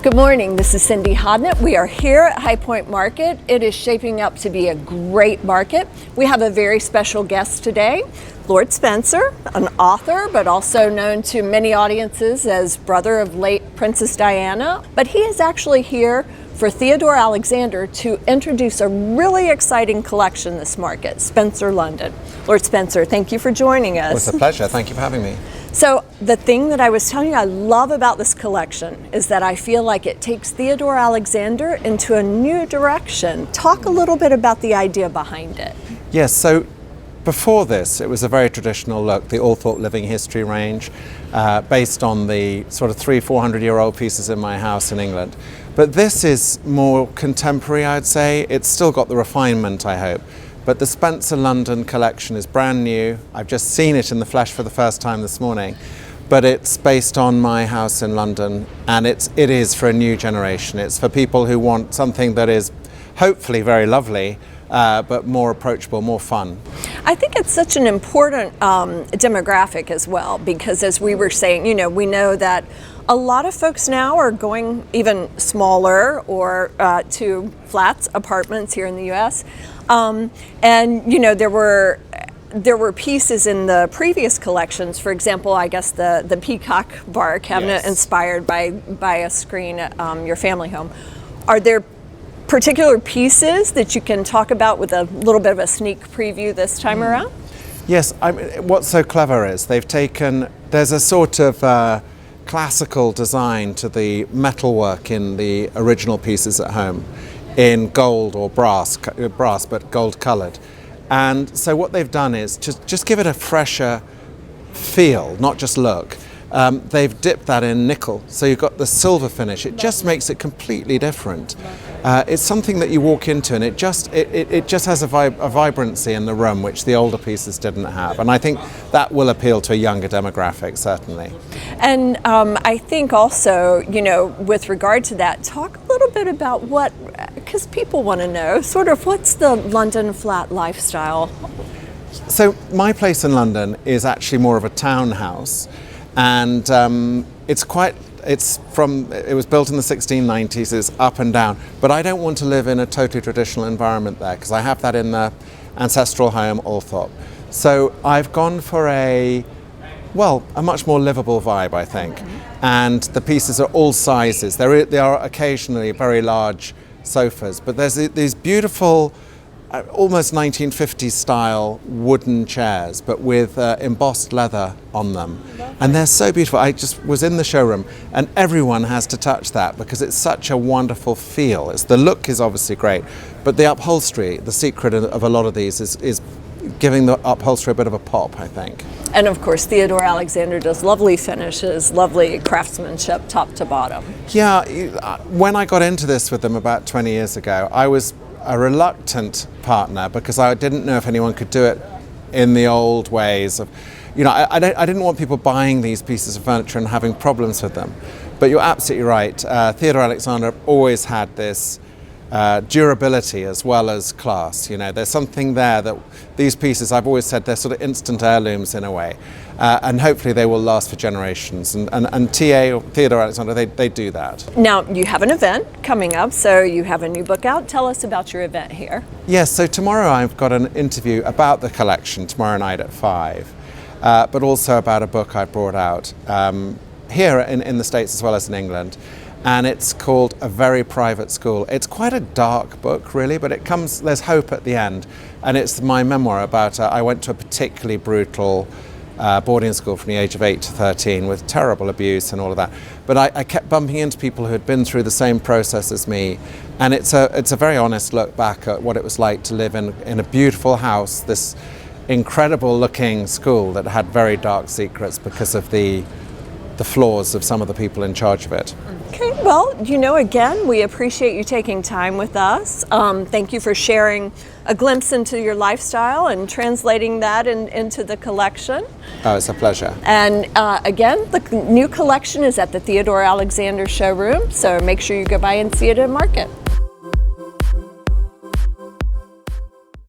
Good morning, this is Cindy Hodnett. We are here at High Point Market. It is shaping up to be a great market. We have a very special guest today, Lord Spencer, an author, but also known to many audiences as brother of late Princess Diana. But he is actually here for Theodore Alexander to introduce a really exciting collection this market, Spencer London. Lord Spencer, thank you for joining us. Well, it's a pleasure. Thank you for having me. So the thing that I was telling you I love about this collection is that I feel like it takes Theodore Alexander into a new direction. Talk a little bit about the idea behind it. Yes, so before this, it was a very traditional look, the Althorpe Living History range, based on the sort of 300-400-year-old pieces in my house in England. But this is more contemporary, I'd say. It's still got the refinement, I hope. But the Spencer London collection is brand new. I've just seen it in the flesh for the first time this morning. But it's based on my house in London, and it is for a new generation. It's for people who want something that is hopefully very lovely, but more approachable, more fun. I think it's such an important demographic as well, because as we were saying, we know that a lot of folks now are going even smaller or to flats, apartments here in the U.S. And there were pieces in the previous collections. For example, I guess the peacock bar cabinet, yes, inspired by a screen at your family home. Are there particular pieces that you can talk about with a little bit of a sneak preview this time around? Yes, what's so clever is there's a sort of classical design to the metalwork in the original pieces at home in gold or brass but gold colored. And so what they've done is just give it a fresher feel, not just look. They've dipped that in nickel, so you've got the silver finish. It just makes it completely different. It's something that you walk into, and it just has a vibrancy in the room which the older pieces didn't have. And I think that will appeal to a younger demographic, certainly. And I think also, with regard to that, talk a little bit about because people want to know, sort of what's the London flat lifestyle? So my place in London is actually more of a townhouse. And it was built in the 1690s, it's up and down. But I don't want to live in a totally traditional environment there, because I have that in the ancestral home, Althorpe. So I've gone for a much more livable vibe, I think. And the pieces are all sizes. There are occasionally very large sofas, but there's these beautiful, almost 1950s style wooden chairs, but with embossed leather on them. And they're so beautiful. I just was in the showroom, and everyone has to touch that because it's such a wonderful feel. The look is obviously great, but the upholstery, the secret of a lot of these is giving the upholstery a bit of a pop, I think. And of course, Theodore Alexander does lovely finishes, lovely craftsmanship top to bottom. Yeah, when I got into this with them about 20 years ago, I was a reluctant partner because I didn't know if anyone could do it in the old ways of, I didn't want people buying these pieces of furniture and having problems with them. But you're absolutely right. Theodore Alexander always had this durability as well as class. There's something there that these pieces, I've always said, they're sort of instant heirlooms in a way. And hopefully they will last for generations. And TA, or Theodore Alexander, they do that. Now, you have an event coming up, so you have a new book out. Tell us about your event here. Yes, so tomorrow I've got an interview about the collection tomorrow night at 5, but also about a book I brought out here in the States as well as in England. And it's called A Very Private School. It's quite a dark book, really, but there's hope at the end. And it's my memoir about, I went to a particularly brutal boarding school from the age of 8 to 13 with terrible abuse and all of that. But I kept bumping into people who had been through the same process as me. And it's a very honest look back at what it was like to live in a beautiful house, this incredible looking school that had very dark secrets because of the flaws of some of the people in charge of it. Okay, well, again, we appreciate you taking time with us. Thank you for sharing a glimpse into your lifestyle and translating that into the collection. Oh, it's a pleasure. And again, the new collection is at the Theodore Alexander showroom, so make sure you go by and see it at market.